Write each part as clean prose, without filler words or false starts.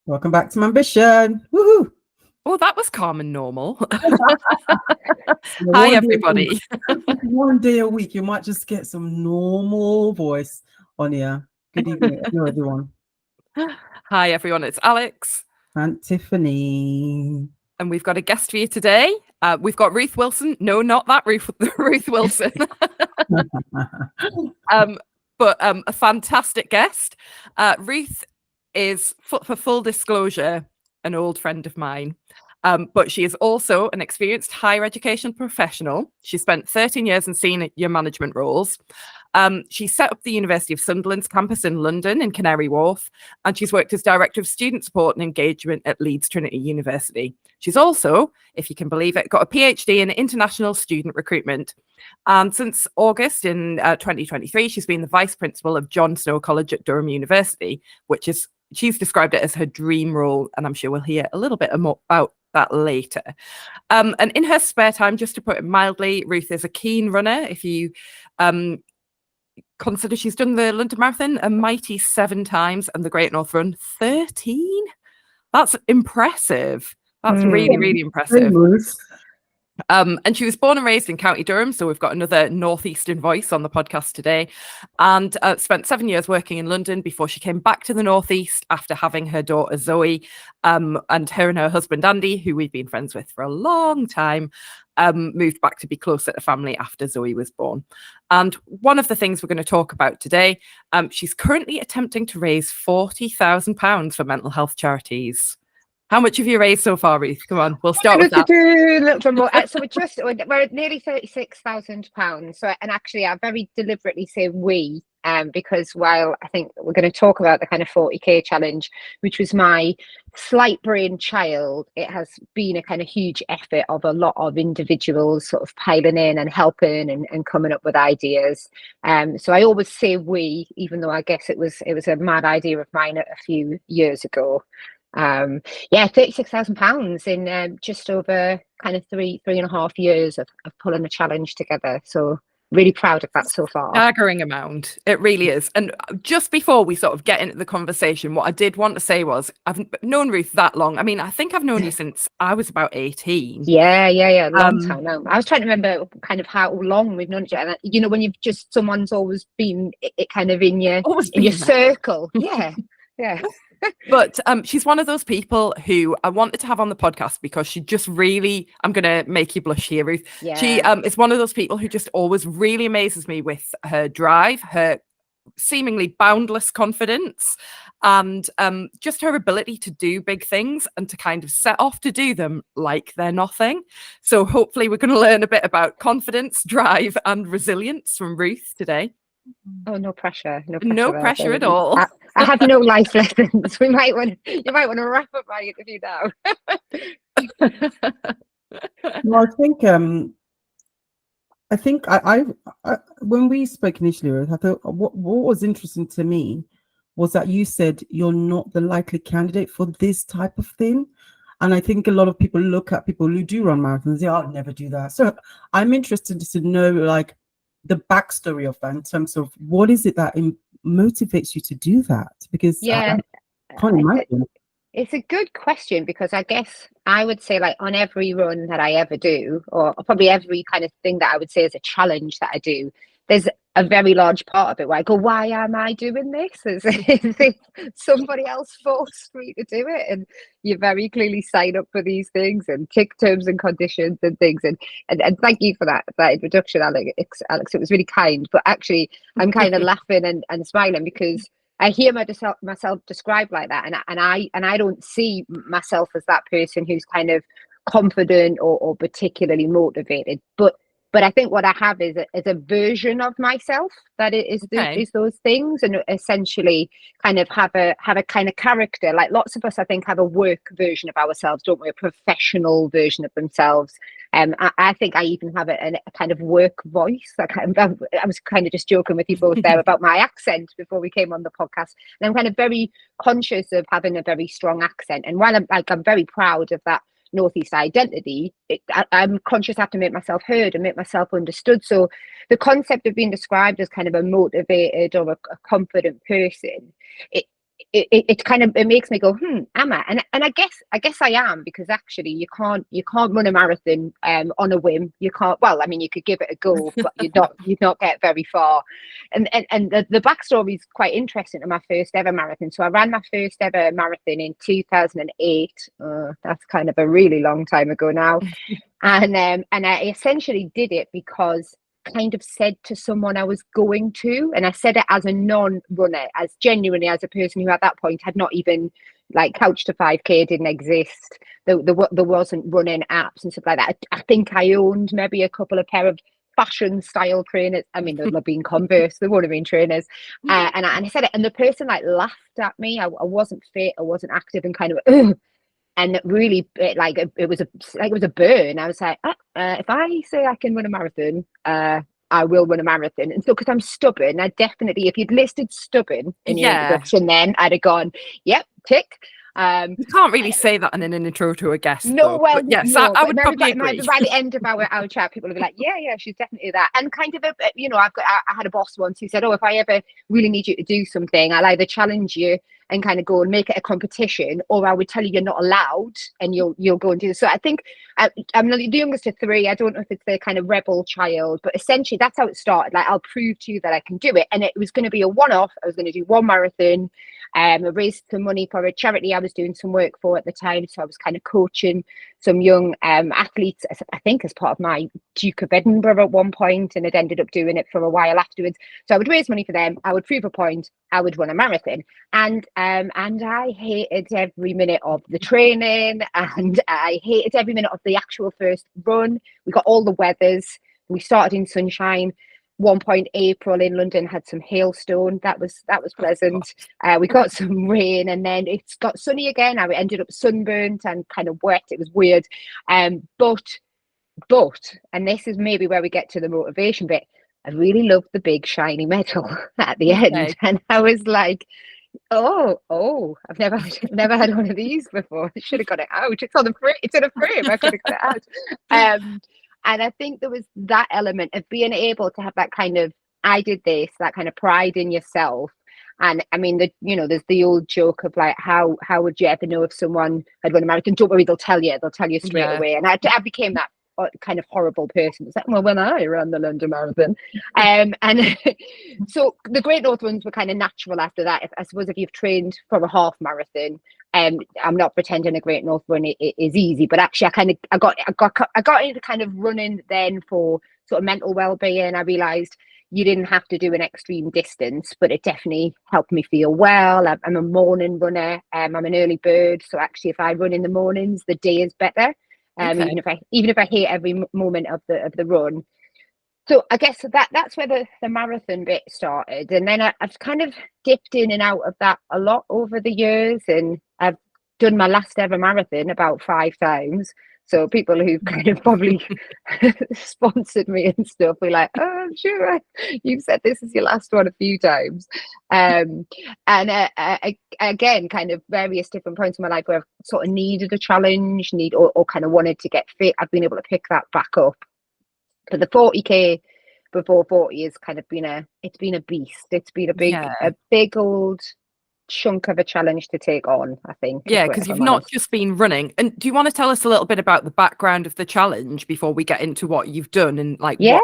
Welcome back to Mambition. Woohoo! Oh, that was calm and normal. Hi, everybody. One day a week, you might just get some normal voice on here. Good evening, everyone. Hi, everyone. It's Alex. And Tiffany. And we've got a guest for you today. We've got Ruth Wilson. No, not that Ruth Wilson. But a fantastic guest. Ruth is, for full disclosure, an old friend of mine. But she is also an experienced higher education professional. She spent 13 years in senior management roles. She set up the University of Sunderland's campus in London in Canary Wharf, and she's worked as Director of Student Support and Engagement at Leeds Trinity University. She's also, if you can believe it, got a PhD in international student recruitment. And since August in 2023, she's been the Vice Principal of John Snow College at Durham University, which is, she's described it as her dream role, and I'm sure we'll hear a little bit more about that later. And in her spare time, just to put it mildly, Ruth is a keen runner. If you consider she's done the London Marathon a mighty 7 times and the Great North Run 13, that's impressive. That's really, really impressive. And she was born and raised in County Durham, so we've got another northeastern voice on the podcast today, and spent 7 years working in London before she came back to the northeast after having her daughter Zoe, and her husband Andy, who we've been friends with for a long time, moved back to be closer to family after Zoe was born. And one of the things we're going to talk about today, she's currently attempting to raise £40,000 for mental health charities. How much have you raised so far, Ruth? Come on, we'll start with that. So we're at nearly £36,000. So, and actually, I very deliberately say we, because while I think we're going to talk about the kind of 40k challenge, which was my slight brainchild, it has been a kind of huge effort of a lot of individuals sort of piling in and helping and coming up with ideas. So I always say we, even though I guess it was a mad idea of mine a few years ago. £36,000 in just over kind of three and a half years of pulling a challenge together. So really proud of that so far. Staggering amount. It really is. And just before we sort of get into the conversation, what I did want to say was I've known Ruth that long. I mean, I think I've known you since I was about 18. Yeah. Long time now. I was trying to remember kind of how long we've known each other. You know, when you've just, someone's always been it kind of in your circle. Yeah. But she's one of those people who I wanted to have on the podcast because she just really, I'm going to make you blush here, Ruth. Yeah. She is one of those people who just always really amazes me with her drive, her seemingly boundless confidence, and just her ability to do big things and to kind of set off to do them like they're nothing. So hopefully we're going to learn a bit about confidence, drive and resilience from Ruth today. Oh, no pressure. No pressure at all. I have no life lessons. You might want to wrap up my interview now. Well, I think I when we spoke initially, Ruth, I thought what was interesting to me was that you said you're not the likely candidate for this type of thing. And I think a lot of people look at people who do run marathons and say, I'll never do that. So I'm interested to know, like, the backstory of that in terms of what is it that motivates you to do that? Because I can't imagine. It's a good question, because I guess I would say, like, on every run that I ever do, or probably every kind of thing that I would say is a challenge that I do, there's a very large part of it where I go, why am I doing this? As if somebody else forced me to do it. And you very clearly sign up for these things and tick terms and conditions and things. And thank you for that introduction, Alex. It was really kind. But actually, I'm kind of laughing and smiling because I hear myself described like that, and I don't see myself as that person who's kind of confident or particularly motivated. But I think what I have is a version of myself that is those things, and essentially kind of have a kind of character. Like lots of us, I think, have a work version of ourselves, don't we? A professional version of themselves. I think I even have a kind of work voice. I was kind of just joking with you both there about my accent before we came on the podcast, and I'm kind of very conscious of having a very strong accent. And while I'm very proud of that Northeast identity, I'm conscious I have to make myself heard and make myself understood. So the concept of being described as kind of a motivated or a confident person, it kind of, it makes me go, am I? And I guess I am, because actually you can't run a marathon on a whim. You can't. Well, I mean, you could give it a go, but you'd not get very far. And the backstory is quite interesting to my first ever marathon. So I ran my first ever marathon in 2008. That's kind of a really long time ago now. And I essentially did it because kind of said to someone I was going to, and I said it as a non-runner, as genuinely as a person who at that point had not even, like, Couch to 5K didn't exist. There wasn't running apps and stuff like that. I think I owned maybe a couple of pair of fashion style trainers. I mean, they'd have been Converse, they would have been trainers. And I said it, and the person like laughed at me. I wasn't fit, I wasn't active, and kind of and it really, it was a burn. I was like, if I say I can run a marathon, I will run a marathon. And so, because I'm stubborn, I definitely, if you'd listed stubborn in your introduction, then I'd have gone, yep, tick. You can't really say that in an intro to a guest. No, though. well, but yes, no, I would probably agree. By the end of our chat, people will be like, yeah, she's definitely that. And kind of, I had a boss once who said, if I ever really need you to do something, I'll either challenge you and kind of go and make it a competition, or I would tell you you're not allowed, and you'll go and do this. So I think I'm the youngest of three. I don't know if it's the kind of rebel child, but essentially that's how it started. Like, I'll prove to you that I can do it. And it was going to be a one-off. I was going to do one marathon. I raised some money for a charity I was doing some work for at the time. So I was kind of coaching some young athletes, I think as part of my Duke of Edinburgh at one point, and it ended up doing it for a while afterwards. So I would raise money for them. I would prove a point. I would run a marathon. And I hated every minute of the training, and I hated every minute of the actual first run. We got all the weathers. We started in sunshine. One point, April in London had some hailstone. That was pleasant. We got some rain, and then it's got sunny again. I ended up sunburnt and kind of wet. It was weird. But, and this is maybe where we get to the motivation bit, I really loved the big shiny medal at the end. And I was like, oh, I've never had one of these before. I should have got it out. It's in a frame. I could have got it out. And I think there was that element of being able to have that kind of, I did this, that kind of pride in yourself. And I mean, there's the old joke of like, how would you ever know if someone had run a marathon? Don't worry, they'll tell you straight away. And I became that kind of horrible person. It's like, well, when I ran the London Marathon, and so the Great North runs were kind of natural after that. I suppose if you've trained for a half marathon, I'm not pretending a Great North run is easy, but actually I got into kind of running then for sort of mental well-being. I realized you didn't have to do an extreme distance, but it definitely helped me feel well. I'm a morning runner. I'm an early bird, so actually if I run in the mornings, the day is better. Even if I hate every moment of the run. So I guess that's where the marathon bit started, and then I've kind of dipped in and out of that a lot over the years, and I've done my last ever marathon about 5 times. So people who kind of probably sponsored me and stuff were like, "Oh, I'm sure you've said this is your last one a few times." And again, kind of various different points in my life where I've sort of needed a challenge, or kind of wanted to get fit. I've been able to pick that back up. But the 40K before 40 has kind of been a beast. It's been a big old chunk of a challenge to take on, I think. Yeah, because you've not just been running. And do you want to tell us a little bit about the background of the challenge before we get into what you've done and what your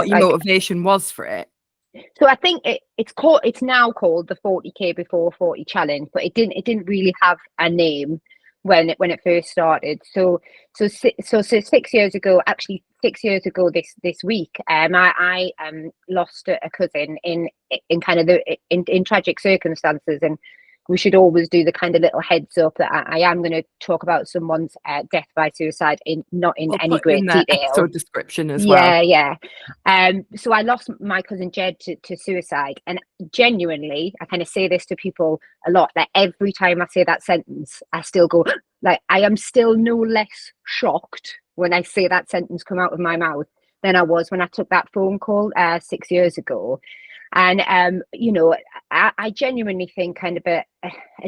motivation was for it? So I think it's now called the 40K before 40 challenge, but it didn't really have a name when it first started. So 6 years ago, actually 6 years ago this week, I lost a cousin in kind of in tragic circumstances, and we should always do the kind of little heads up that I am going to talk about someone's death by suicide not in any great detail. So description as well. Yeah. So I lost my cousin Jed to suicide, and genuinely, I kind of say this to people a lot. Like every time I say that sentence, I still go like, I am still no less shocked when I say that sentence come out of my mouth than I was when I took that phone call 6 years ago. And I genuinely think kind of a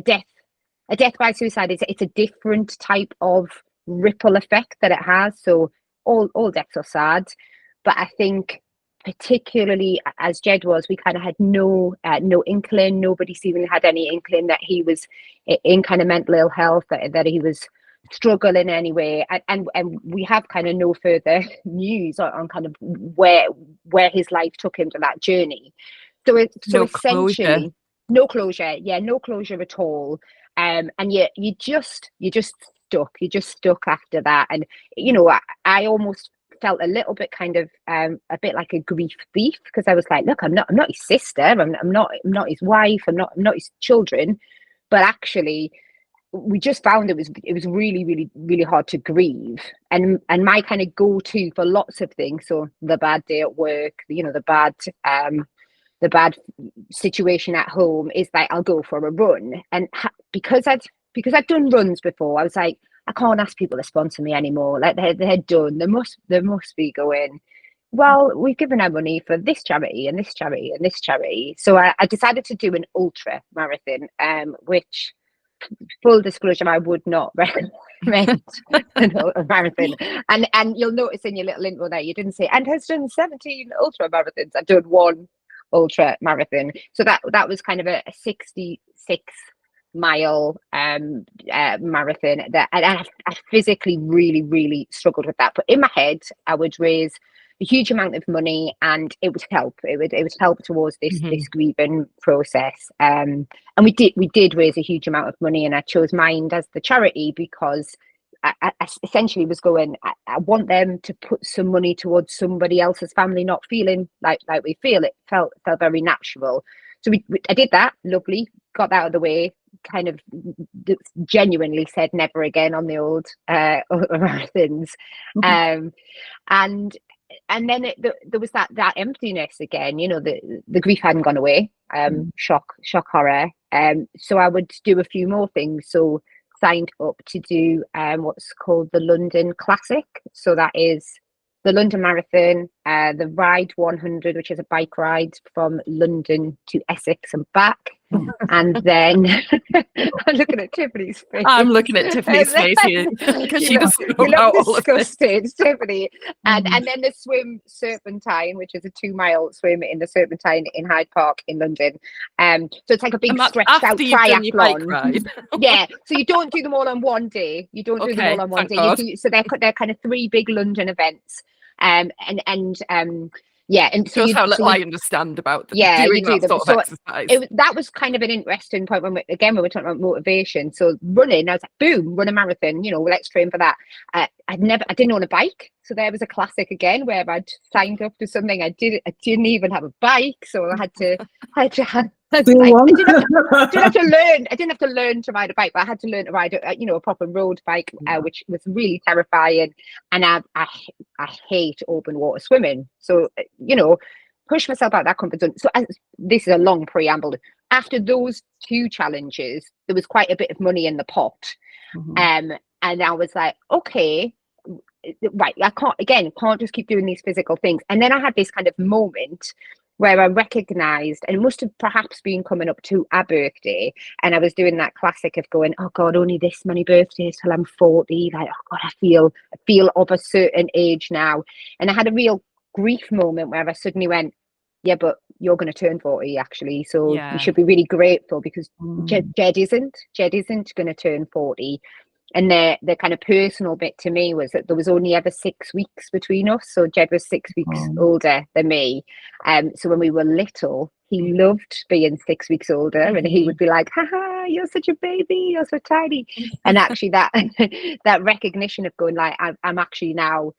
death by suicide it's a different type of ripple effect that it has. So all deaths are sad, but I think particularly as Jed was, we kind of had no inkling. Nobody even had any inkling that he was in kind of mental ill health, that he was struggling anyway, and we have kind of no further news on kind of where his life took him to that journey. So essentially no closure, no closure at all. And yet you just stuck after that. And you know, I almost felt a little bit kind of a bit like a grief thief, because I was like, look, I'm not his sister, I'm not his wife, I'm not his children, but actually we just found it was really, really, really hard to grieve. And my kind of go-to for lots of things, so the bad day at work, you know, the bad situation at home, is like I'll go for a run. And because I'd done runs before, I was like, I can't ask people to sponsor me anymore. Like they're done. They must be going, well, we've given our money for this charity and this charity and this charity. So I decided to do an ultra marathon, which, full disclosure, I would not recommend a marathon. And you'll notice in your little intro there, you didn't say, and has done 17 ultra marathons. I've done one ultra marathon. So that was kind of a 66-mile marathon that I physically really, really struggled with that. But in my head, I would raise a huge amount of money, and it would help. It would help towards this grieving process. And we did raise a huge amount of money, and I chose Mind as the charity because I essentially was going, I want them to put some money towards somebody else's family not feeling like we feel. It felt very natural. So I did that. Then got that out of the way, kind of genuinely said never again on the old marathons. And then there was that emptiness again. You know, the grief hadn't gone away. Shock horror. So I would do a few more things. So signed up to do what's called the London Classic. So that is the London Marathon, the Ride 100, which is a bike ride from London to Essex and back. And then I'm looking at Tiffany's face. I'm looking at Tiffany's face here because she doesn't know about all of this. Tiffany. And then the swim Serpentine, which is a 2-mile swim in the Serpentine in Hyde Park in London. So it's like a big stretched out triathlon. Yeah. So you don't do them all on one day. So they're kind of 3 big London events. And so shows how little I understand about doing that sort of exercise. That was kind of an interesting point when we were talking about motivation. So running, I was like, boom, run a marathon, you know, let's train for that. I didn't own a bike, so there was a classic again where I'd signed up to something. I didn't even have a bike, so I didn't have to learn to ride a bike, but I had to learn to ride a proper road bike, which was really terrifying. And I hate open water swimming, so push myself out of that comfort zone. So this is a long preamble. After those 2 challenges, there was quite a bit of money in the pot, and I was like, okay, right, I can't just keep doing these physical things. And then I had this kind of moment where I recognised, and it must have perhaps been coming up to a birthday, and I was doing that classic of going, oh God, only this many birthdays till I'm 40. Like, oh God, I feel of a certain age now. And I had a real grief moment where I suddenly went, yeah, but you're going to turn 40 actually, so you should be really grateful, because Jed isn't going to turn 40. And the kind of personal bit to me was that there was only ever 6 weeks between us. So Jed was 6 weeks older than me. So when we were little, he loved being 6 weeks older, and he would be like, haha, you're such a baby, you're so tiny. And actually that recognition of going like, I'm actually now,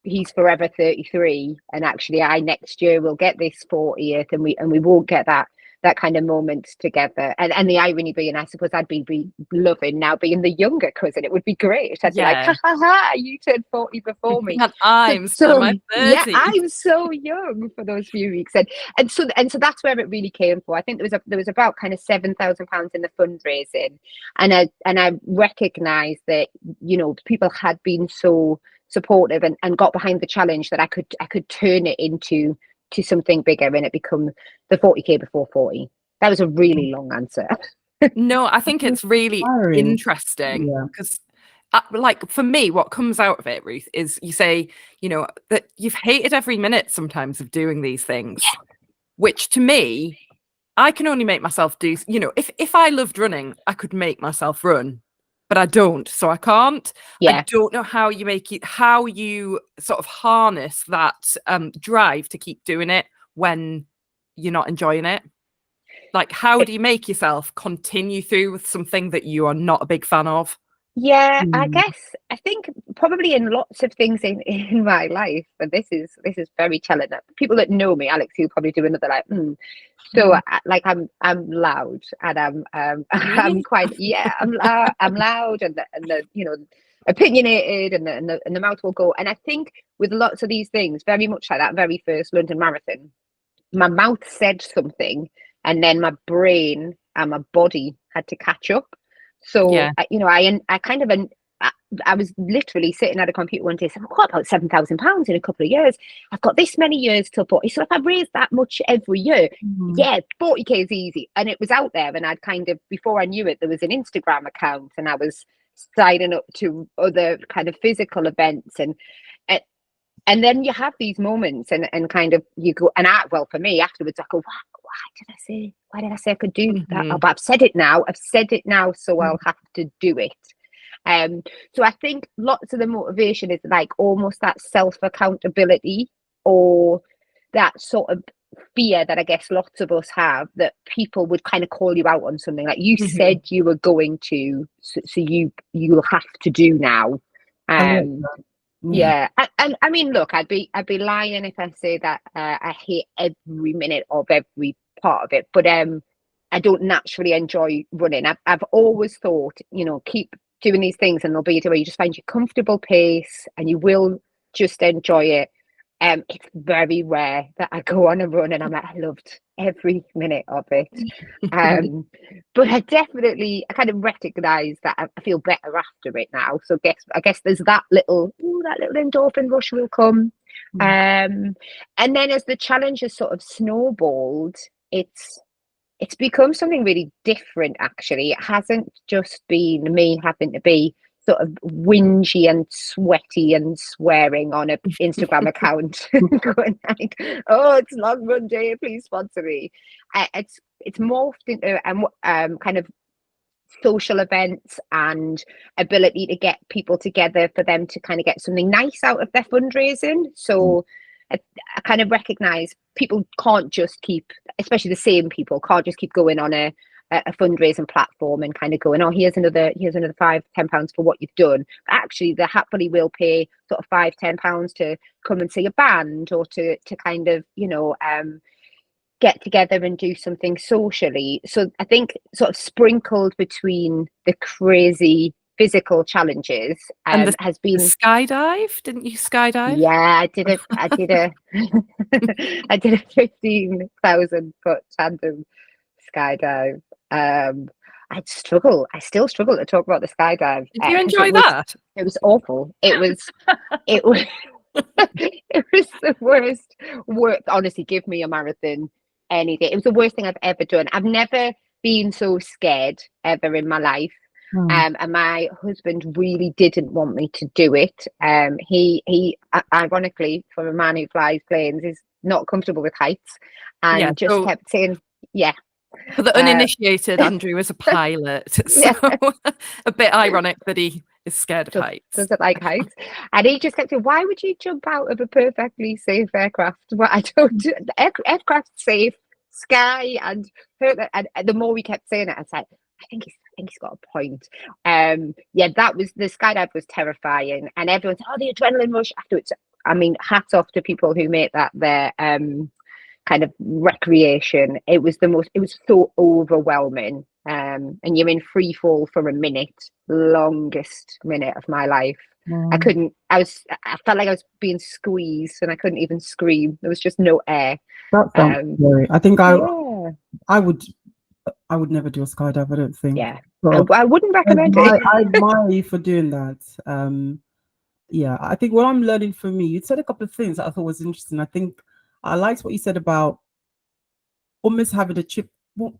he's forever 33, and actually I next year will get this 40th, and we won't get that kind of moment together. And the irony being, I suppose I'd be loving now being the younger cousin. It would be great. I'd be like, ha ha ha, you turned 40 before me. And I'm still in my 30s. Yeah, I'm so young for those few weeks. And so that's where it really came for. I think there was about kind of £7,000 in the fundraising. And I recognised that, people had been so supportive and got behind the challenge that I could turn it into something bigger, and it become the 40k before 40. That was a really long answer. No, I think it's really interesting because like for me, what comes out of it, Ruth, is you say, you know, that you've hated every minute sometimes of doing these things, which to me, I can only make myself do, you know, if I loved running, I could make myself run, but I don't, so I can't. Yeah. I don't know how you make it, how you sort of harness that drive to keep doing it when you're not enjoying it. Like, how do you make yourself continue through with something that you are not a big fan of? Yeah, I think probably in lots of things in my life, and this is very telling. That people that know me, Alex, you'll probably do another like. So like I'm loud, and I'm quite I'm loud, and the you know, opinionated, and the mouth will go. And I think with lots of these things, very much like that very first London Marathon, my mouth said something, and then my brain and my body had to catch up. So you know, I kind of I was literally sitting at a computer one day saying, I've got about £7,000 in a couple of years. I've got this many years till 40. So if I raise that much every year, 40k is easy. And it was out there. And I'd kind of, before I knew it, there was an Instagram account, and I was signing up to other kind of physical events. And then you have these moments, and kind of you go, and well, for me afterwards, I go, why did I say I could do that? Oh, but I've said it now, so I'll have to do it. So I think lots of the motivation is like almost that self-accountability, or that sort of fear that I guess lots of us have, that people would kind of call you out on something like you said you were going to, so you'll have to do now. Yeah, and I mean, look, I'd be lying if I say that I hate every minute of every part of it, but I don't naturally enjoy running. I've always thought, you know, keep doing these things, and there'll be a day where you just find your comfortable pace, and you will just enjoy it. It's very rare that I go on a run and I'm like, I loved every minute of it. But I kind of recognize that I feel better after it now. So I guess there's that little endorphin rush will come. And then as the challenge has sort of snowballed, it's become something really different, actually. It hasn't just been me having to be sort of whingy and sweaty and swearing on an Instagram account going like, oh, it's long run day, please sponsor me. It's morphed into kind of social events and ability to get people together for them to kind of get something nice out of their fundraising. So I kind of recognize people can't just keep, especially the same people, can't just keep going on a fundraising platform and kind of going, oh, here's another £5-10 for what you've done. But actually, they happily will pay sort of £5-10 to come and see a band, or to kind of, you know, get together and do something socially. So I think sort of sprinkled between the crazy physical challenges has been skydive. Didn't you skydive? Yeah, I did I did a 15,000 foot tandem skydive. I still struggle to talk about the skydive. Did you enjoy that? It was awful. It was it was the worst. Honestly, give me a marathon any day. It was the worst thing I've ever done. I've never been so scared ever in my life. And my husband really didn't want me to do it. He ironically, for a man who flies planes, is not comfortable with heights, and kept saying, for the uninitiated, Andrew is a pilot, so a bit ironic that he is scared of heights. Doesn't like heights, and he just kept saying, "Why would you jump out of a perfectly safe aircraft? Well, I don't do aircraft safe, sky, and the more we kept saying it, I was like, I think he's got a point. That was, the skydive was terrifying, and everyone said, oh, the adrenaline rush afterwards. I mean, hats off to people who make that their kind of recreation. It was so overwhelming, and you're in free fall for a minute, longest minute of my life. I felt like I was being squeezed, and I couldn't even scream. There was just no air. That sounds scary. I think I would never do a skydive, I don't think. Yeah. So I wouldn't recommend it. I admire you for doing that. I think what I'm learning from me, you said a couple of things that I thought was interesting. I think I liked what you said about almost having a chip. Well,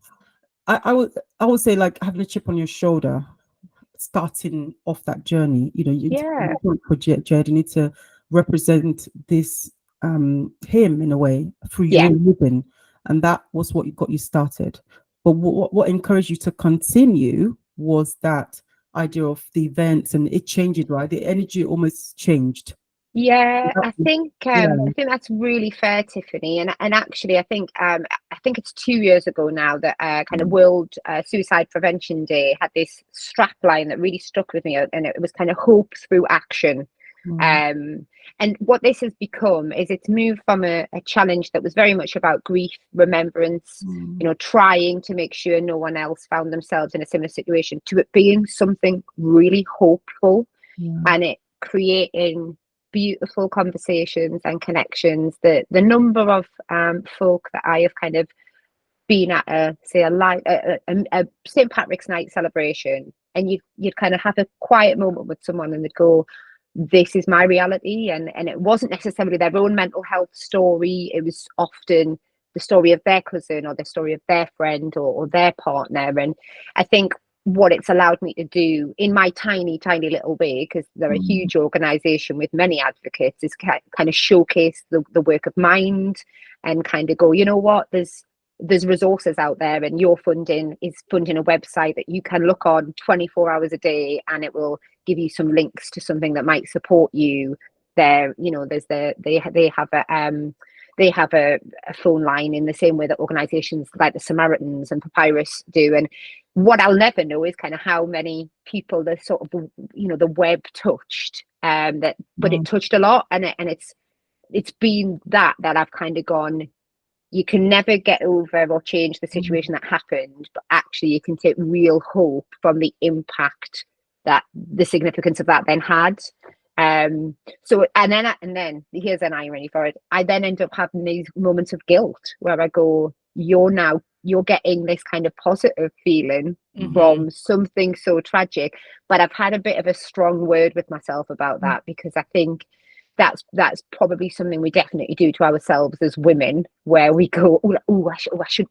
I would say like having a chip on your shoulder. starting off that journey. You know, Yeah. you project journey, you need to represent this him in a way through Yeah. your living, and that was what got you started. But what encouraged you to continue was that idea of the events, and it changed, right? The energy almost changed. Yeah, That I was- think yeah. I think that's really fair, Tiffany. And actually, I think it's 2 years ago now that kind of World Suicide Prevention Day had this strap line that really stuck with me, and it was kind of hope through action. And what this has become is it's moved from a challenge that was very much about grief, remembrance, you know, trying to make sure no one else found themselves in a similar situation, to it being something really hopeful, and it creating beautiful conversations and connections. The number of folk that I have kind of been at a St. Patrick's Night celebration, and you'd kind of have a quiet moment with someone and they'd go, this is my reality, and it wasn't necessarily their own mental health story. It was often the story of their cousin or the story of their friend or their partner. And I think what it's allowed me to do in my tiny little way, because they're a huge organization with many advocates, is kind of showcase the work of Mind, and kind of go, you know what, there's resources out there, and your funding is funding a website that you can look on 24 hours a day, and it will give you some links to something that might support you there. You know, there's they have a phone line in the same way that organizations like the Samaritans and Papyrus do. And what I'll never know is kind of how many people the sort of the web touched, but it touched a lot, and it's been that I've kind of gone, you can never get over or change the situation that happened, but actually you can take real hope from the impact that the significance of that then had. So and then here's an irony for it. I then end up having these moments of guilt where I go, you're getting this kind of positive feeling from something so tragic, but I've had a bit of a strong word with myself about that, because I think that's probably something we definitely do to ourselves as women, where we go,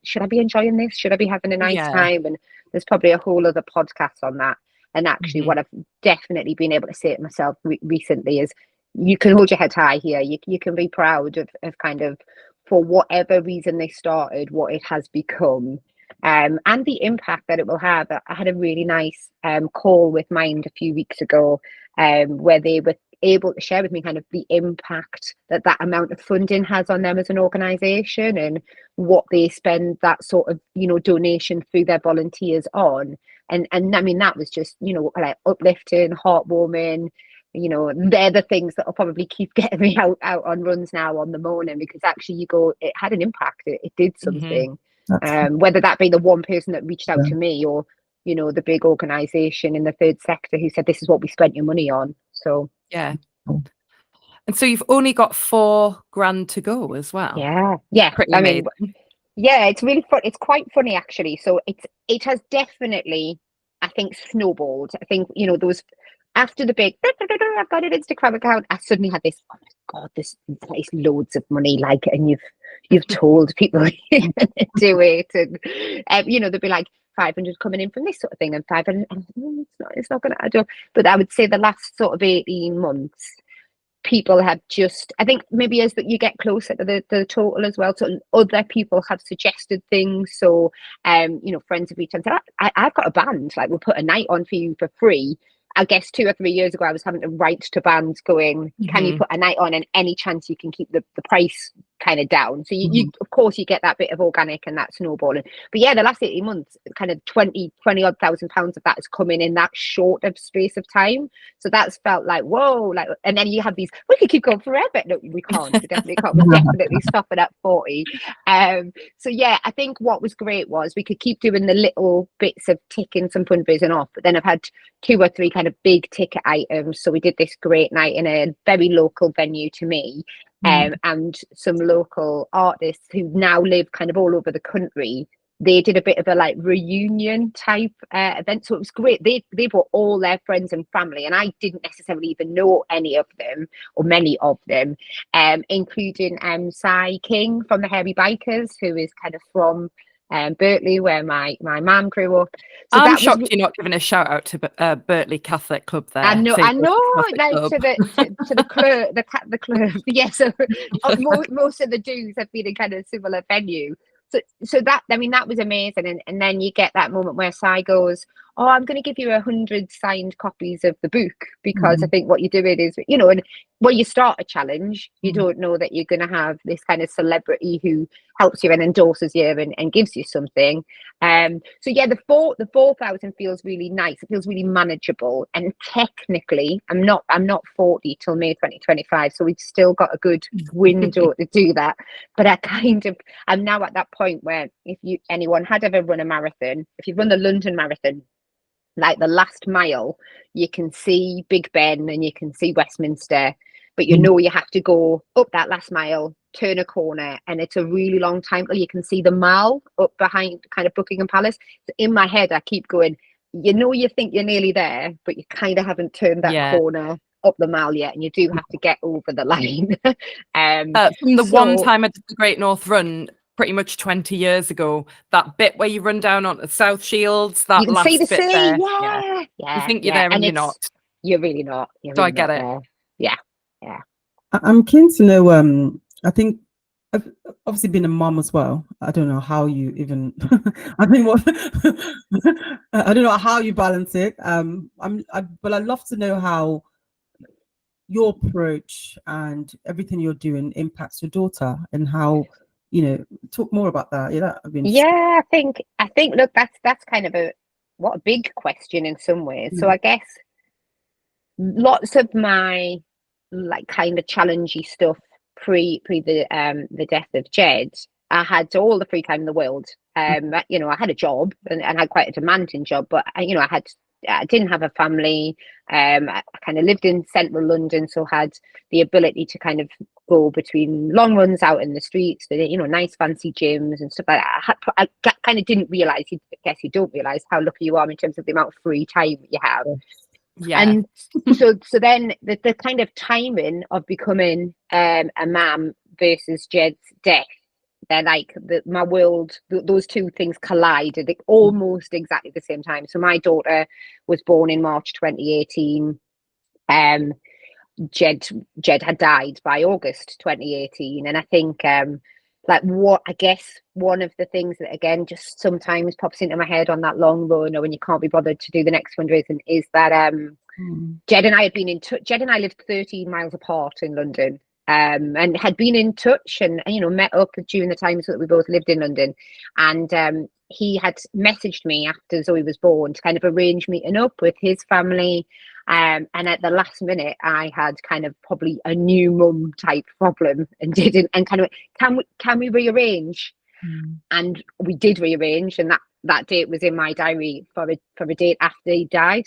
should I be enjoying this? Should I be having a nice time? And there's probably a whole other podcast on that. And actually, what I've definitely been able to say to myself recently is, you can hold your head high here. You can be proud of kind of, for whatever reason they started, what it has become, and the impact that it will have. I had a really nice call with Mind a few weeks ago, where they were able to share with me kind of the impact that amount of funding has on them as an organization, and what they spend that sort of donation through their volunteers on. And I mean, that was just like uplifting, heartwarming. They're the things that will probably keep getting me out on runs now on the morning, because actually you go, it had an impact, it did something. Whether that be the one person that reached out to me, or the big organization in the third sector who said, this is what we spent your money on. So yeah. And so you've only got $4,000 to go as well. Yeah. Pretty I mean, amazing. yeah, it's really fun. It's quite funny, actually. So it has definitely, I think, snowballed. I think, there was, after the big, I've got an Instagram account, I suddenly had this, oh my God, this is loads of money, like, and you've told people to do it. And, they'd be like, 500 coming in from this sort of thing, and 500, it's not going to add up. But I would say the last sort of 18 months, people have just, I think maybe as that you get closer to the total as well, so other people have suggested things. So friends have reached out and said, I've got a band, like, we'll put a night on for you for free. I guess 2 or 3 years ago I was having to write to bands going, can you put a night on, and any chance you can keep the price kind of down? So you of course you get that bit of organic and that snowballing. But yeah, the last 18 months, kind of 20 odd thousand pounds of that has come in that short of space of time. So that's felt like, whoa, like, and then you have these, we could keep going forever. No, we can't. We definitely can't. We'll definitely stop it at 40. So yeah, I think what was great was we could keep doing the little bits of ticking some fundraising off, but then I've had 2 or 3 kind of big ticket items. So we did this great night in a very local venue to me, and some local artists who now live kind of all over the country. They did a bit of a like reunion type event, so it was great. They brought all their friends and family, and I didn't necessarily even know any of them or many of them, including Cy King from the Hairy Bikers, who is kind of from Berkeley, where my mum grew up. So I'm that was shocked you're not giving a shout out to Berkeley Catholic Club there. I know, St. Joseph's Catholic like Club. to the club, the club. Yeah, so most of the dues have been in kind of similar venue. So that, I mean, that was amazing. And then you get that moment where Si goes, "Oh, I'm going to give you 100 signed copies of the book because I think what you're doing is, you know," and when you start a challenge, you don't know that you're going to have this kind of celebrity who helps you and endorses you and gives you something. So yeah, the 4,000 feels really nice. It feels really manageable. And technically, I'm not 40 till May 2025, so we've still got a good window to do that. But I'm now at that point where if anyone had ever run a marathon, if you've run the London Marathon, like the last mile, you can see Big Ben and you can see Westminster, but you know you have to go up that last mile, turn a corner, and it's a really long time till you can see the Mall up behind kind of Buckingham Palace. So in my head, I keep going, you think you're nearly there, but you kind of haven't turned that corner up the Mall yet, and you do have to get over the line. From the one time I did the Great North Run, pretty much 20 years ago, that bit where you run down onto South Shields, that you can last see the bit sea. there. Yeah. You think you're there and you're not. You're really not. You're So really I get not it. there. Yeah. I'm keen to know. I think I've obviously been a mom as well. I don't know how you even. I think what I don't know how you balance it. But I'd love to know how your approach and everything you're doing impacts your daughter and how, talk more about that. Yeah, I think look, that's kind of a big question in some ways. So I guess lots of my like kind of challengey stuff pre the death of Jed, I had all the free time in the world. I had a job and had quite a demanding job, but I didn't have a family. I kind of lived in central London, so had the ability to kind of go between long runs out in the streets, nice fancy gyms and stuff like that. I kind of didn't realize. I guess you don't realize how lucky you are in terms of the amount of free time you have. Yeah. And so then the kind of timing of becoming a mum versus Jed's death, they're like my world, those two things collided at almost exactly the same time. So my daughter was born in March 2018. Jed had died by August 2018. And I think I guess one of the things that again just sometimes pops into my head on that long run or when you can't be bothered to do the next fundraising is that Jed and I had been in touch. Jed and I lived 13 miles apart in London. And had been in touch and met up during the time so that we both lived in London. And he had messaged me after Zoe was born to kind of arrange meeting up with his family. And at the last minute, I had kind of probably a new mum type problem and kind of can we rearrange? And we did rearrange, and that date was in my diary for a date after he died.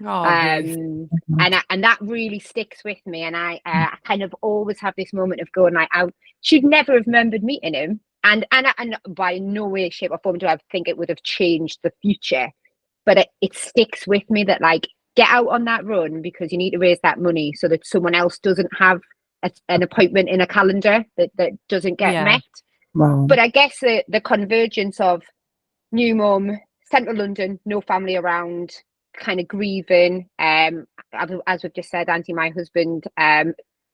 And that really sticks with me, and I kind of always have this moment of going like, I should never have remembered meeting him, and by no way, shape or form do I think it would have changed the future, but it sticks with me that like get out on that run because you need to raise that money so that someone else doesn't have an appointment in a calendar that doesn't get met. Wow. But I guess the convergence of new mum, central London, no family around, kind of grieving, as we've just said, Auntie, my husband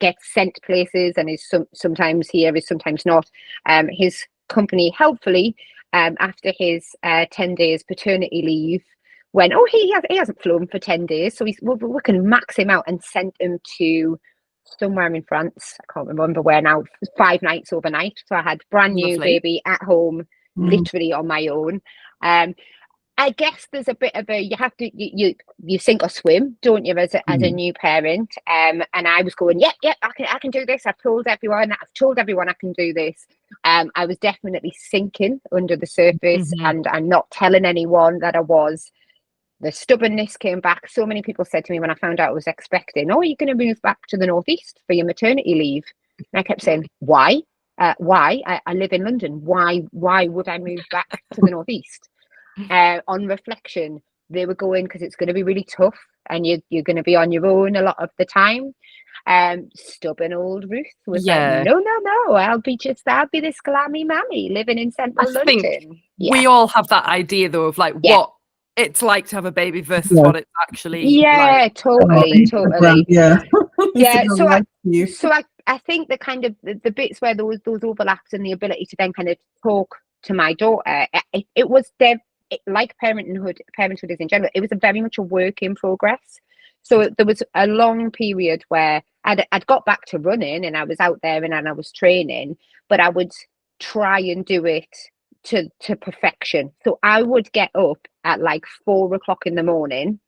gets sent places and is sometimes here, is sometimes not. His company helpfully after his 10 days paternity leave went, he hasn't flown for 10 days, so we can max him out and sent him to somewhere in France. I can't remember where now. 5 nights overnight, so I had brand new baby at home, literally on my own. I guess there's a bit of you have to you sink or swim, don't you, as a new parent? And I was going, I can do this. I've told everyone I can do this. I was definitely sinking under the surface, and I'm not telling anyone that I was. The stubbornness came back. So many people said to me when I found out I was expecting, "Oh, you're going to move back to the Northeast for your maternity leave?" And I kept saying, "Why? Why? I live in London. Why would I move back to the Northeast?" On reflection, they were going because it's going to be really tough and you're going to be on your own a lot of the time. Stubborn old Ruth was like, no, I'll be this glammy mammy living in central I think London. we all have that idea though of like what it's like to have a baby versus what it's actually like. Totally. Yeah. So I think the kind of the bits where those overlaps and the ability to then kind of talk to my daughter, it was like parenthood is in general, it was very much a work in progress. So there was a long period where I'd got back to running and I was out there and I was training, but I would try and do it to perfection. So I would get up at like 4 o'clock in the morning,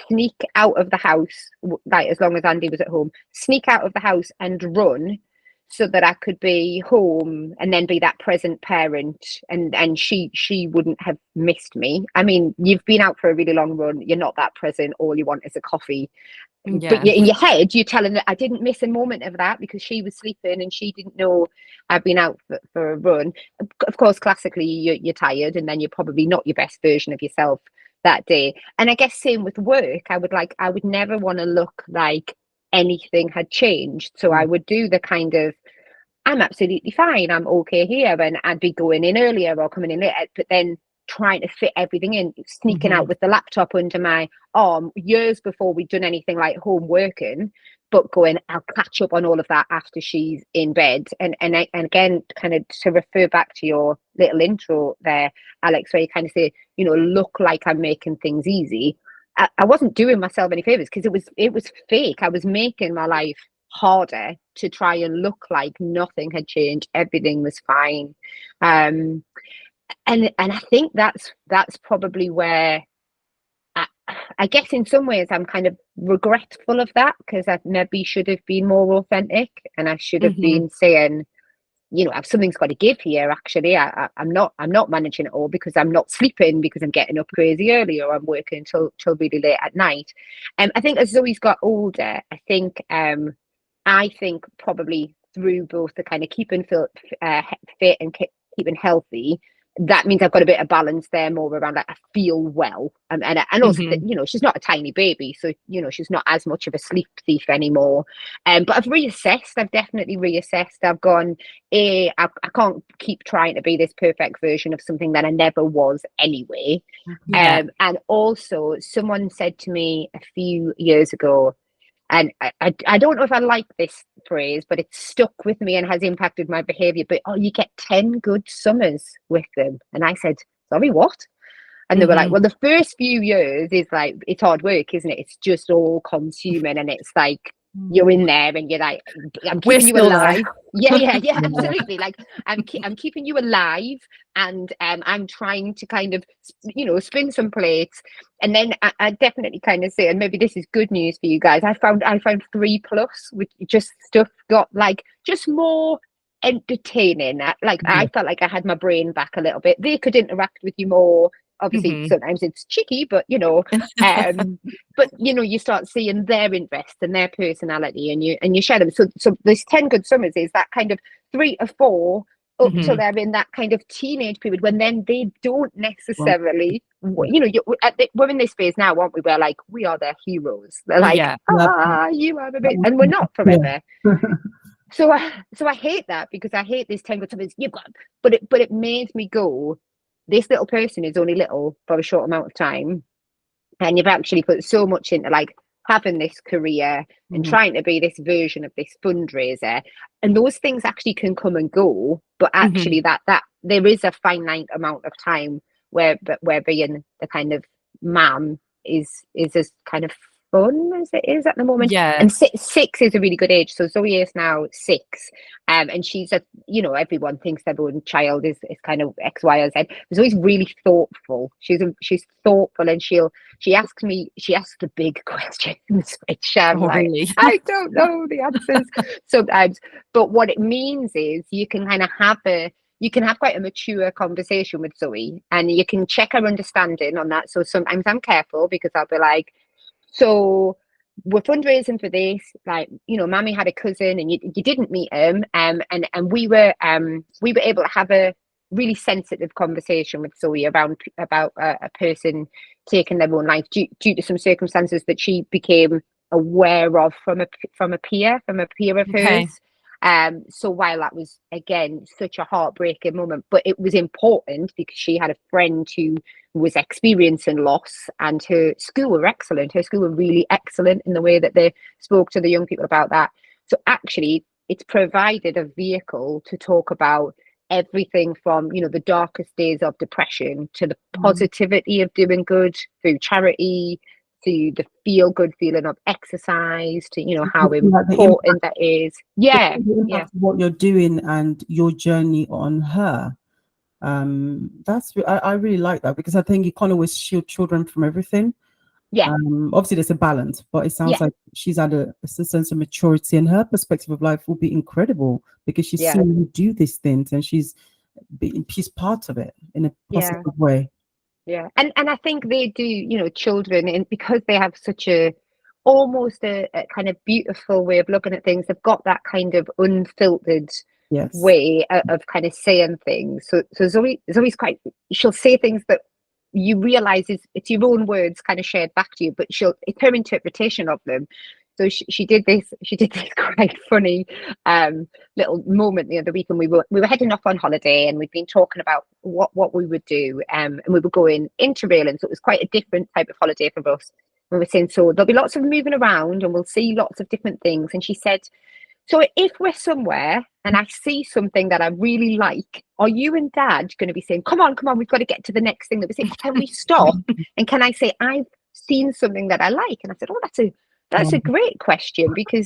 sneak out of the house, like as long as Andy was at home, sneak out of the house and run so that I could be home and then be that present parent, and she wouldn't have missed me. I mean, you've been out for a really long run, you're not that present, all you want is a coffee. But in your head, you're telling her I didn't miss a moment of that because she was sleeping and she didn't know I'd been out for a run. Of course, classically, you're tired and then you're probably not your best version of yourself that day. And I guess same with work. I would never want to look like anything had changed. So I would do the kind of, I'm absolutely fine, I'm okay here, and I'd be going in earlier or coming in later, but then trying to fit everything in, sneaking out with the laptop under my arm years before we'd done anything like home working, but going, I'll catch up on all of that after she's in bed. And again, kind of to refer back to your little intro there, Alex, where you kind of say, look like I'm making things easy. I wasn't doing myself any favors because it was fake. I was making my life harder to try and look like nothing had changed, everything was fine. And I think that's probably where I guess in some ways I'm kind of regretful of that, because I maybe should have been more authentic and I should have been saying, something's got to give here. Actually, I'm not managing it all because I'm not sleeping, because I'm getting up crazy early, or I'm working till really late at night. I think as Zoe's got older, I think probably through both the kind of keeping fit and keeping healthy, that means I've got a bit of balance there, more around like I feel well, and also she's not a tiny baby, so she's not as much of a sleep thief anymore. But I've reassessed. I've definitely reassessed. I've gone, I can't keep trying to be this perfect version of something that I never was anyway. And also, someone said to me a few years ago, and I don't know if I like this phrase, but it's stuck with me and has impacted my behavior. But you get 10 good summers with them. And I said, sorry, what? And they were like, well, the first few years is like, it's hard work, isn't it? It's just all consuming, and it's like you're in there and you're like, I'm keeping you alive. Yeah, absolutely. Like I'm keeping you alive, and I'm trying to kind of spin some plates. And then I definitely kind of say, and maybe this is good news for you guys, I found 3+, which just stuff got like just more entertaining. I felt like I had my brain back a little bit. They could interact with you more. Obviously, sometimes it's cheeky, but but you start seeing their interest and their personality, and you share them. So this 10 good summers is that kind of 3 or 4 up till they're in that kind of teenage period, when then they don't necessarily, we're in this phase now, aren't we? Where like we are their heroes. They're like, you are a bit, and we're not forever. So I hate that, because I hate this 10 good summers. You've got, but it made me go, this little person is only little for a short amount of time, and you've actually put so much into like having this career and trying to be this version of this fundraiser, and those things actually can come and go, but actually that there is a finite amount of time where being the kind of mom is as kind of fun as it is at the moment. And 6 is a really good age. So Zoe is now 6, and she's everyone thinks their own child is kind of X, Y, or Z. Zoe's really thoughtful. She's thoughtful, and she asks the big questions, which really? I don't know the answers sometimes. But what it means is you can kind of have quite a mature conversation with Zoe, and you can check her understanding on that. So sometimes I'm careful, because I'll be like, so we're fundraising for this, like, Mammy had a cousin and you didn't meet him, and we were able to have a really sensitive conversation with Zoe around about a person taking their own life due to some circumstances that she became aware of from a peer of Okay. hers. So while that was again such a heartbreaking moment, but it was important because she had a friend who was experiencing loss, and her school were excellent. Her school were really excellent in the way that they spoke to the young people about that. So actually, it's provided a vehicle to talk about everything from, you know, the darkest days of depression to the positivity of doing good through charity, to the feel good feeling of exercise, to, you know, how important that is. Yeah, the impact of what you're doing and your journey on her. I really like that, because I think you can't always shield children from everything. Yeah. Obviously there's a balance, but it sounds like she's had a sense of maturity, and her perspective of life will be incredible because she's seen you do these things, and she's part of it in a positive way. Yeah, and I think they do, you know, children, and because they have such a almost a kind of beautiful way of looking at things, they've got that kind of unfiltered way of kind of saying things. So Zoe's quite, she'll say things that you realize it's your own words kind of shared back to you, but it's her interpretation of them. So she did this quite funny little moment the other week, and we were heading off on holiday, and we'd been talking about what we would do, and we were going interrailing, so it was quite a different type of holiday for us. We were saying, so there'll be lots of moving around and we'll see lots of different things. And she said, so if we're somewhere and I see something that I really like, are you and Dad going to be saying, come on, we've got to get to the next thing that we see? Can we stop? And can I say, I've seen something that I like? And I said, oh, that's a great question, because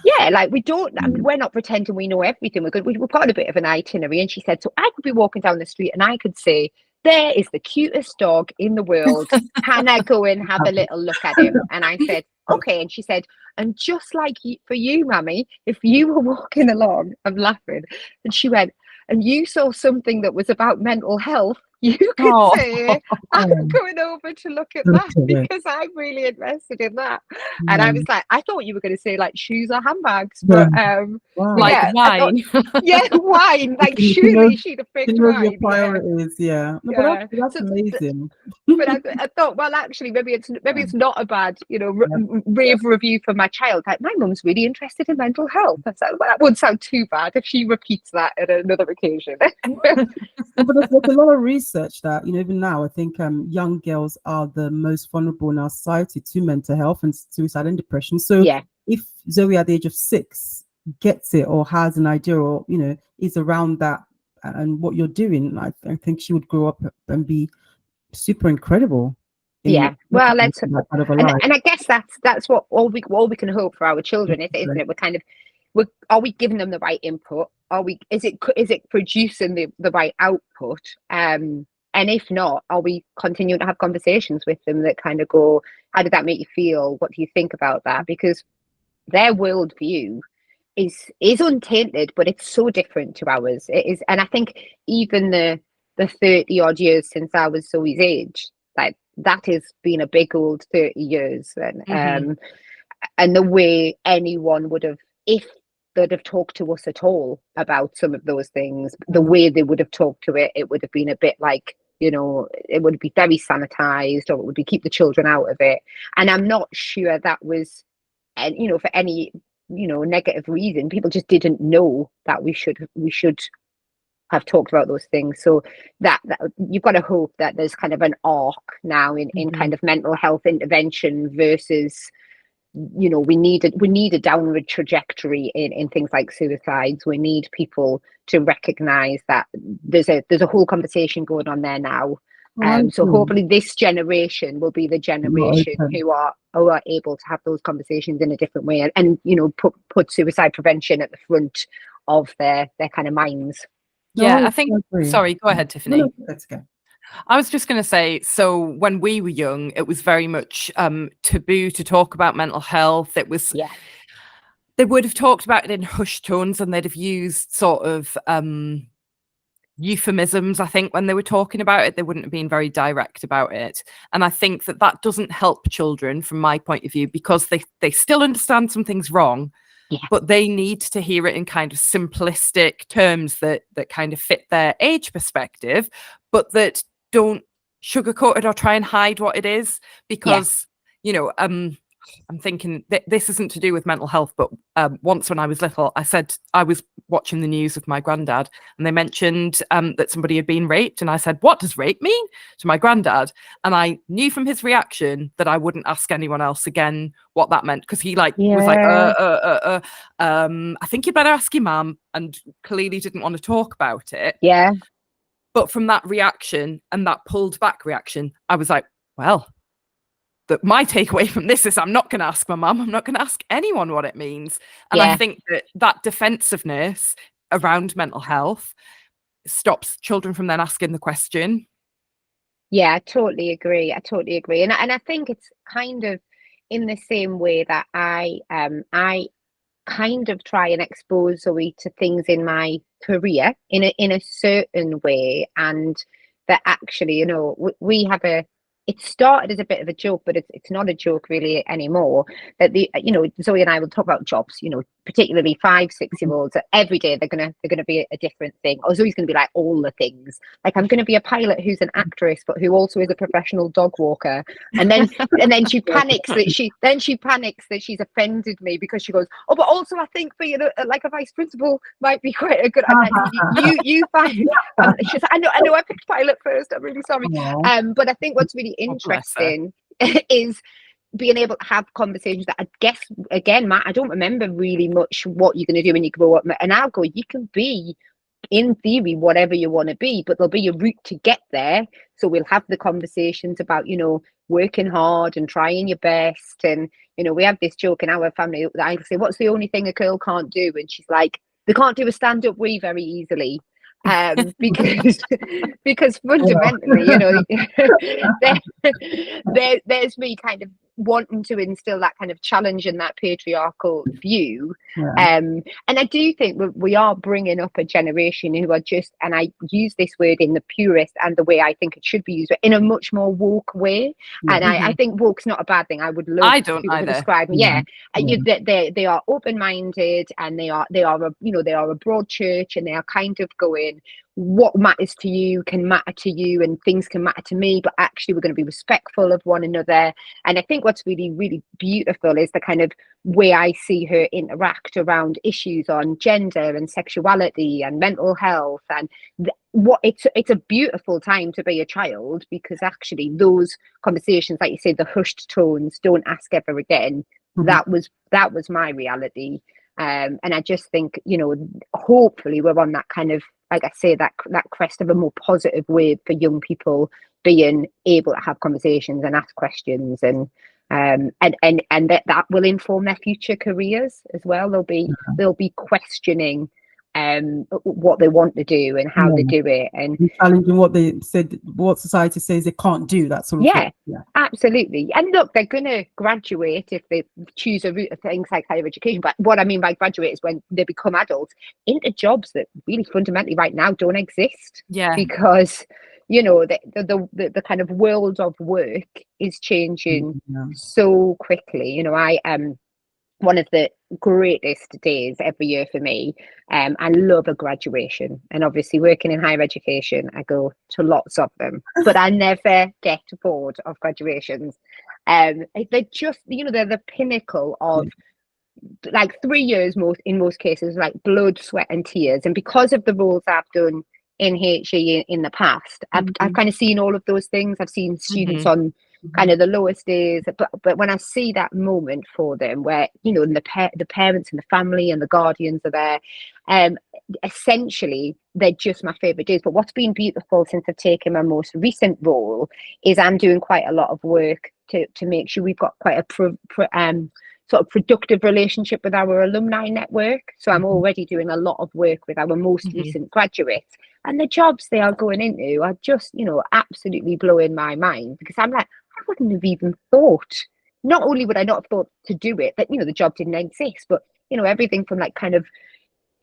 yeah, like we don't, I mean, we're not pretending we know everything. We've got a bit of an itinerary. And she said, so I could be walking down the street and I could say, there is the cutest dog in the world. Can I go and have a little look at him? And I said, okay. And she said, and just like for you, Mammy, if you were walking along, I'm laughing. And she went, and you saw something that was about mental health, you could say, I'm going over to look at that because I'm really interested in that. And I was like, I thought you were going to say like shoes or handbags, but like wine. Wine. Like surely she'd have picked wine. Your priorities, but that's amazing. But I thought, well, actually, maybe it's not a bad, you know, rave review for my child. Like, my mum's really interested in mental health. I said, well, that wouldn't sound too bad if she repeats that at another occasion. But there's a lot of research that, you know, even now, I think young girls are the most vulnerable in our society to mental health and suicide and depression. So if Zoe at the age of 6 gets it or has an idea, or, you know, is around that and what you're doing, I think she would grow up and be super incredible. Well, let's and I guess that's what all we can hope for our children, isn't it? We're kind of, are we giving them the right input? Is it producing the right output? And if not, are we continuing to have conversations with them that kind of go, how did that make you feel? What do you think about that? Because their worldview is untainted, but it's so different to ours. It is, and I think even the 30 odd years since I was Zoe's age, like that has been a big old 30 years. And and the way anyone would have, if they'd have talked to us at all about some of those things, the way they would have talked to it, it would have been a bit like, you know, it would be very sanitized, or it would be keep the children out of it. And I'm not sure that was, and you know, for any, you know, negative reason. People just didn't know that we should have talked about those things. So that you've got to hope that there's kind of an arc now in kind of mental health intervention versus, you know, we need a downward trajectory in things like suicides. We need people to recognize that there's a whole conversation going on there now. So hopefully this generation will be the generation who are able to have those conversations in a different way, and you know, put suicide prevention at the front of their kind of minds. Yeah, I think, sorry, go ahead, Tiffany. No, let's go. I was just going to say, so when we were young, it was very much taboo to talk about mental health. It was, they would have talked about it in hushed tones, and they'd have used sort of euphemisms. I think when they were talking about it, they wouldn't have been very direct about it. And I think that doesn't help children from my point of view, because they still understand something's wrong, but they need to hear it in kind of simplistic terms that kind of fit their age perspective, but that don't sugarcoat it or try and hide what it is. Because, you know, I'm thinking this isn't to do with mental health, but once when I was little, I said I was watching the news with my granddad, and they mentioned that somebody had been raped, and I said, "What does rape mean?" to my granddad, and I knew from his reaction that I wouldn't ask anyone else again what that meant, because he was like, I think you better ask your mum, and clearly didn't want to talk about it. Yeah. But from that reaction and that pulled back reaction, I was like, well, that my takeaway from this is I'm not going to ask my mum. I'm not going to ask anyone what it means. And I think that defensiveness around mental health stops children from then asking the question. Yeah, I totally agree. And I think it's kind of in the same way that I kind of try and expose Zoe to things in my career in a certain way, and that actually, you know, we have it started as a bit of a joke, but it's not a joke really anymore. That Zoe and I will talk about jobs, you know, particularly 5-6-year-olds. Every day they're gonna be a different thing. Or Zoe's gonna be like all the things. Like, I'm gonna be a pilot who's an actress, but who also is a professional dog walker. And then she panics that she's offended me, because she goes, "Oh, but also I think being like a vice principal might be quite a good." I'm like, you find. She's like, I know I picked pilot first. I'm really sorry. But I think what's really interesting is being able to have conversations that, I guess, again, Matt, I don't remember really much what you're going to do when you grow up, and I'll go, you can be, in theory, whatever you want to be, but there'll be a route to get there. So we'll have the conversations about, you know, working hard and trying your best. And, you know, we have this joke in our family that I say, what's the only thing a girl can't do? And she's like, they can't do a stand-up wee very easily. Because fundamentally, you know, there's me kind of wanting to instill that kind of challenge and that patriarchal view. And I do think we are bringing up a generation who are just, and I use this word in the purest and the way I think it should be used, but in a much more woke way. And I think woke's not a bad thing. I would love people to describe me. They are open-minded, and they are a broad church, and they are kind of going, what matters to you can matter to you, and things can matter to me, but actually we're going to be respectful of one another. And I think what's really, really beautiful is the kind of way I see her interact around issues on gender and sexuality and mental health. And it's a beautiful time to be a child, because actually those conversations, like you say, the hushed tones, don't ask ever again. That was my reality. And I just think, you know, hopefully we're on that kind of, like I say, that crest of a more positive wave for young people being able to have conversations and ask questions, and that will inform their future careers as well. They'll be questioning what they want to do and how they do it, and challenging what society says they can't do, that sort of thing. Absolutely. And look, they're going to graduate if they choose a route of things like higher education, but what I mean by graduate is when they become adults into jobs that really fundamentally right now don't exist, because, you know, the kind of world of work is changing so quickly. You know, I one of the greatest days every year for me. I love a graduation, and obviously working in higher education, I go to lots of them, but I never get bored of graduations. They're just, you know, they're the pinnacle of like 3 years, in most cases, like blood, sweat and tears. And because of the roles I've done in HE in the past, I've kind of seen all of those things. I've seen students on kind of the lowest days, but when I see that moment for them where, you know, the parents and the family and the guardians are there, essentially they're just my favorite days. But what's been beautiful since I've taken my most recent role is I'm doing quite a lot of work to make sure we've got quite a sort of productive relationship with our alumni network. So I'm already doing a lot of work with our most recent graduates, and the jobs they are going into are just, you know, absolutely blowing my mind, because I'm like, I wouldn't have even thought, not only would I not have thought to do it, but, you know, the job didn't exist, but, you know, everything from like kind of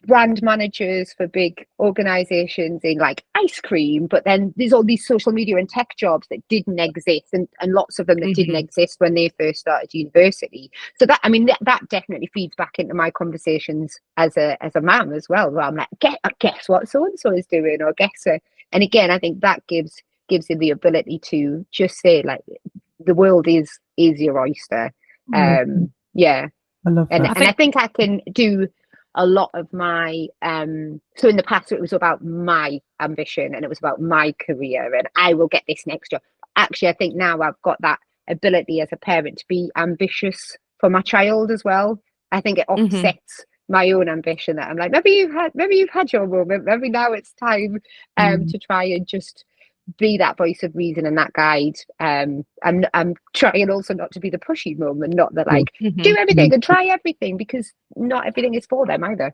brand managers for big organizations in like ice cream, but then there's all these social media and tech jobs that didn't exist, and lots of them that didn't exist when they first started university. So that, I mean, that definitely feeds back into my conversations as a mum as well, where I'm like, guess what so and so is doing, or and again, I think that gives you the ability to just say, like, the world is your oyster. Yeah. I love that. And I think I can do a lot of my so in the past it was about my ambition and it was about my career and I will get this next job. Actually, I think now I've got that ability as a parent to be ambitious for my child as well. I think it offsets my own ambition, that I'm like, maybe you've had your moment, maybe now it's time to try and just be that voice of reason and that guide. I'm trying also not to be the pushy mum, and not that like do everything and try everything, because not everything is for them either.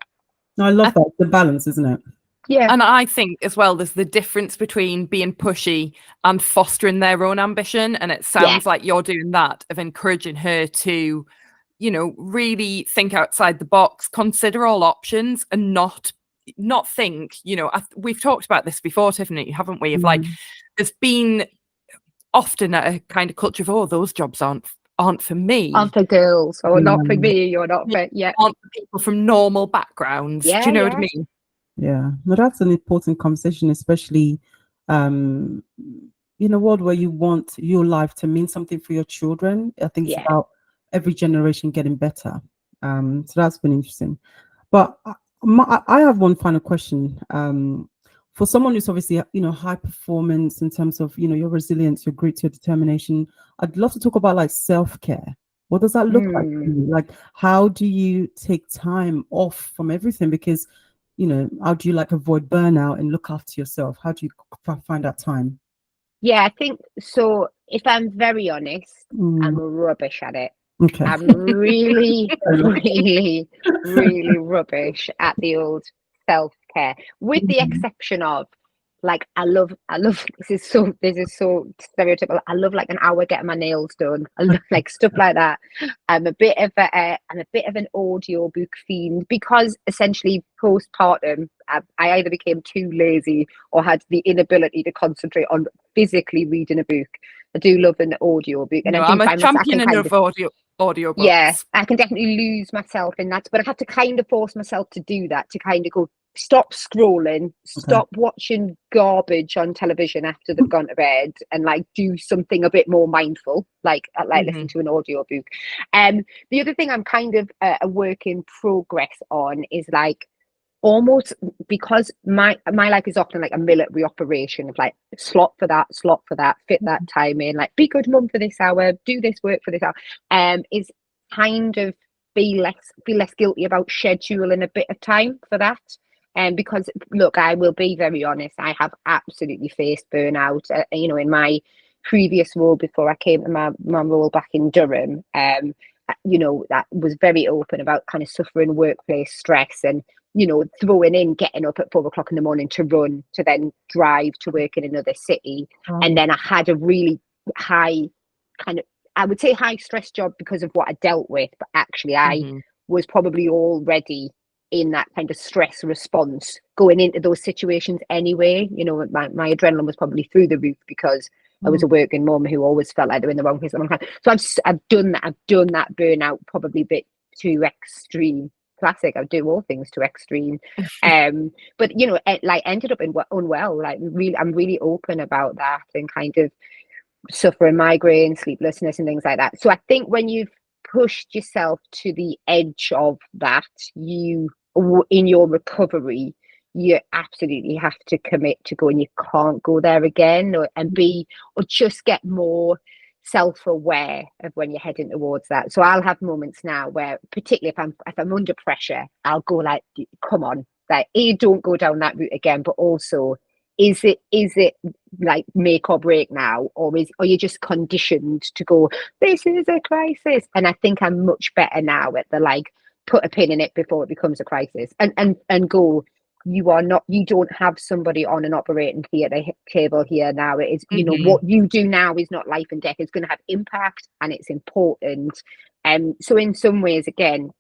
No, I love that. The balance, isn't it? Yeah. And I think as well, there's the difference between being pushy and fostering their own ambition. And it sounds like you're doing that, of encouraging her to, you know, really think outside the box, consider all options, and not think, you know, we've talked about this before, Tiffany, haven't we? Of like, there's been often a kind of culture of, oh, those jobs aren't for me, aren't for girls, or not for me, or not for aren't for people from normal backgrounds. Do you know what I mean? Yeah, no, that's an important conversation, especially in a world where you want your life to mean something for your children. I think it's about every generation getting better. So that's been interesting. But I have one final question. For someone who's obviously, high performance in terms of, your resilience, your grit, your determination, I'd love to talk about like self-care. What does that look like for you? Like, how do you take time off from everything? Because, how do you like avoid burnout and look after yourself? How do you find that time? Yeah, I think so. If I'm very honest, I'm rubbish at it. Okay. I'm really, really rubbish at the old self-care, with the exception of, like, I love this is so stereotypical. I love like an hour getting my nails done. I love like stuff like that. I'm a bit of an audiobook fiend, because essentially postpartum I either became too lazy or had the inability to concentrate on physically reading a book. I do love an audiobook, and I'm a champion of audiobooks. Yeah, I can definitely lose myself in that, but I have to kind of force myself to do that, to kind of go, stop scrolling, stop watching garbage on television after they've gone to bed, and like do something a bit more mindful, like listen to an audiobook. The other thing I'm kind of a work in progress on is like, almost, because my life is often like a military operation of like, slot for that, fit that time in, like, be good mum for this hour, do this work for this hour, is kind of be less guilty about scheduling a bit of time for that. Because look, I will be very honest, I have absolutely faced burnout, in my previous role before I came to my role back in Durham. That was very open about kind of suffering workplace stress, and throwing in getting up at 4 o'clock in the morning to run, to then drive to work in another city. And then I had a really high kind of, I would say, high stress job because of what I dealt with, but actually I was probably already in that kind of stress response going into those situations anyway. My adrenaline was probably through the roof, because I was a working mum who always felt like they're in the wrong place at the wrong time. So I've done that burnout probably a bit too extreme. Classic, I do all things too extreme. But ended up unwell. Like, really, I'm really open about that, and kind of suffering migraine, sleeplessness, and things like that. So I think when you've pushed yourself to the edge of that, in your recovery, you absolutely have to commit to going, you can't go there again, or just get more self-aware of when you're heading towards that. So I'll have moments now where, particularly if I'm under pressure, I'll go like, come on, like, don't go down that route again, but also, is it like make or break now, or are you just conditioned to go, this is a crisis? And I think I'm much better now at the, like, put a pin in it before it becomes a crisis, and go, you don't have somebody on an operating theatre table here now. It is, what you do now is not life and death. It's going to have impact, and it's important. So in some ways, again,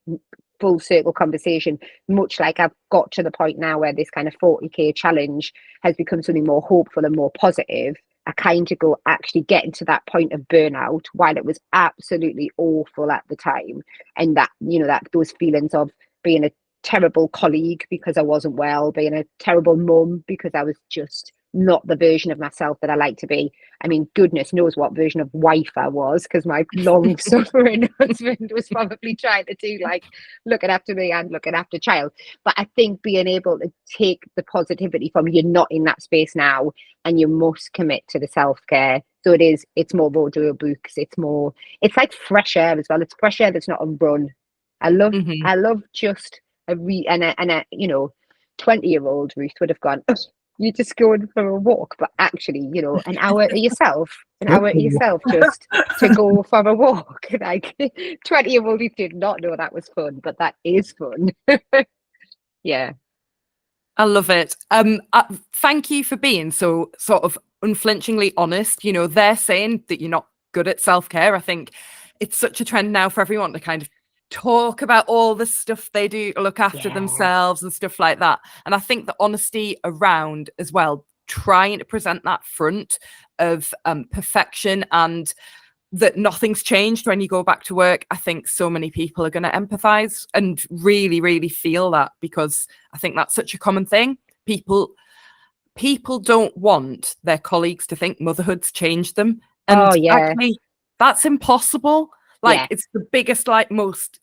full circle conversation, much like I've got to the point now where this kind of 40k challenge has become something more hopeful and more positive. I kind of go, actually getting to that point of burnout, while it was absolutely awful at the time, and that, you know, that those feelings of being a terrible colleague because I wasn't well, being a terrible mum because I was just not the version of myself that I like to be. I mean, goodness knows what version of wife I was, because my long suffering husband was probably trying to do like looking after me and looking after child. But I think being able to take the positivity from, you're not in that space now, and you must commit to the self-care. So it's more audio books, it's like fresh air as well. It's fresh air that's not a run. I love just a you know, 20-year-old Ruth would have gone, you're just going for a walk, but actually, you know, an hour to yourself just to go for a walk. Like 20-year-old Ruth did not know that was fun, but that is fun. Yeah. I love it. Thank you for being so sort of unflinchingly honest. You know, they're saying that you're not good at self-care. I think it's such a trend now for everyone to kind of talk about all the stuff they do to look after themselves and stuff like that. And I think the honesty around as well, trying to present that front of perfection and that nothing's changed when you go back to work. I think so many people are going to empathize and really, really feel that, because I think that's such a common thing. People don't want their colleagues to think motherhood's changed them. And actually, that's impossible. Like, it's the biggest, like, most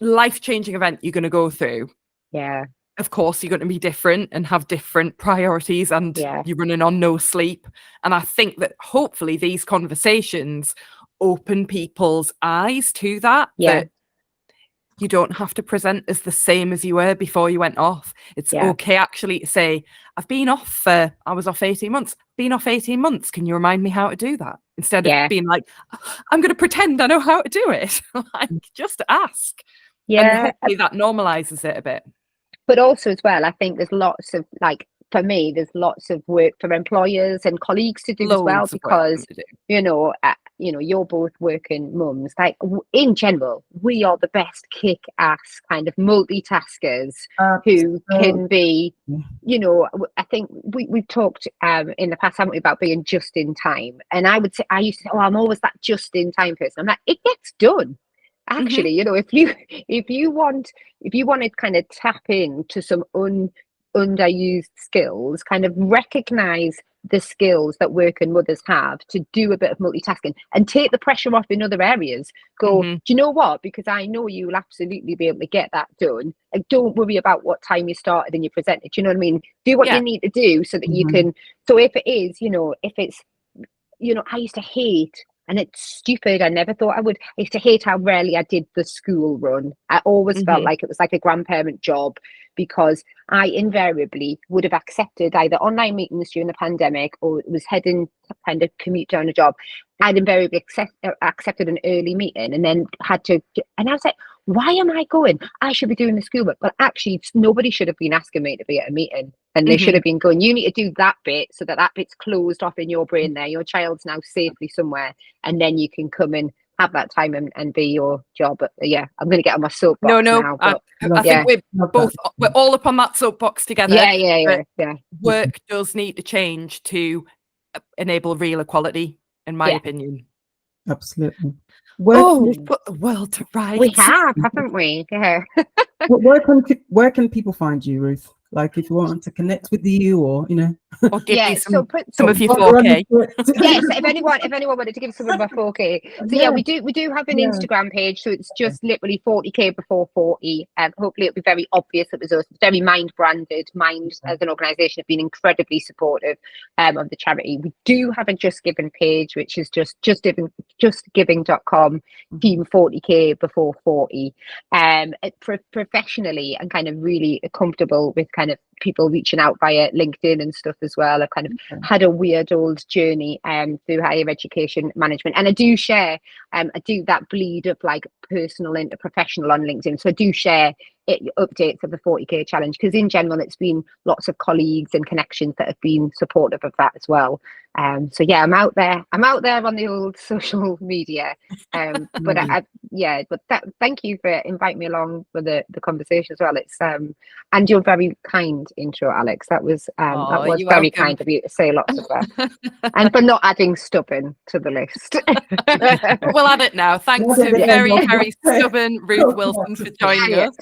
life-changing event you're going to go through. Yeah. Of course, you're going to be different and have different priorities, and you're running on no sleep. And I think that hopefully these conversations open people's eyes to that, that you don't have to present as the same as you were before you went off. It's okay actually to say, I was off 18 months. Been off 18 months. Can you remind me how to do that? Instead of being like, I'm going to pretend I know how to do it. Like, just ask. And hopefully that normalizes it a bit. But also as well, I think there's lots of, like, for me, there's lots of work for employers and colleagues to do as well, because, you know, you're both working mums. Like, in general, we are the best kick-ass kind of multitaskers who can be, you know, I think we've talked in the past, haven't we, about being just in time. And I used to say, oh, I'm always that just in time person. I'm like, it gets done. Actually, you know, if you want to kind of tap into some underused skills, kind of recognize the skills that working mothers have to do a bit of multitasking and take the pressure off in other areas. Go, do you know what? Because I know you'll absolutely be able to get that done. Like, don't worry about what time you started and you presented. Do you know what I mean? Do what you need to do so that you can. So if it is, you know, I used to hate. And it's stupid. I never thought I would. I used to hate how rarely I did the school run. I always felt like it was like a grandparent job, because I invariably would have accepted either online meetings during the pandemic, or was heading to kind of commute down a job. I'd invariably accepted an early meeting and then and I was like, why am I going? I should be doing the schoolwork. But actually, nobody should have been asking me to be at a meeting. And they should have been going, you need to do that bit so that bit's closed off in your brain there. Your child's now safely somewhere. And then you can come and have that time and be your job. But I'm going to get on my soapbox now. But, I think we're all up on that soapbox together. Yeah. Work does need to change to enable real equality, in my opinion. Absolutely. We've put the world to rights. We have, haven't we? Yeah. Where can people find you, Ruth? Like, if you want to connect with you, or, you know, or give you some of your 4K. Yes, if anyone wanted to give some of my 4K. So we do have an Instagram page. So it's just literally 40k before 40. And hopefully it'll be very obvious it was us. It's very Mind branded. Mind as an organisation have been incredibly supportive of the charity. We do have a Just Giving page, which is justgiving.com team 40k before 40. Professionally, and kind of really comfortable with kind of people reaching out via LinkedIn and stuff as well. I've kind of had a weird old journey through higher education management, and I do share I do that bleed of like personal into professional on LinkedIn. So I do share updates of the 40k challenge, because in general it's been lots of colleagues and connections that have been supportive of that as well. So yeah, I'm out there on the old social media. But thank you for inviting me along for the conversation as well. It's and your very kind intro, Alex. That was You're very welcome. kind of you to say lots of that. And for not adding stubborn to the list. We'll add it now. Thanks to very stubborn Ruth Wilson for joining us.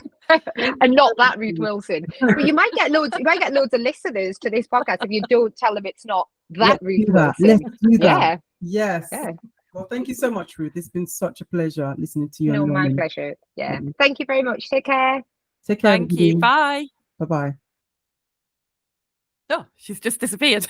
And not that Ruth Wilson. But you might get loads of listeners to this podcast if you don't tell them it's not that Ruth Wilson. Let's do that. Yeah. Yes. Yeah. Well, thank you so much, Ruth. It's been such a pleasure listening to you. No, my pleasure. Yeah. Thank you very much. Take care. Take care. Thank you. Bye. Bye-bye. Oh, she's just disappeared.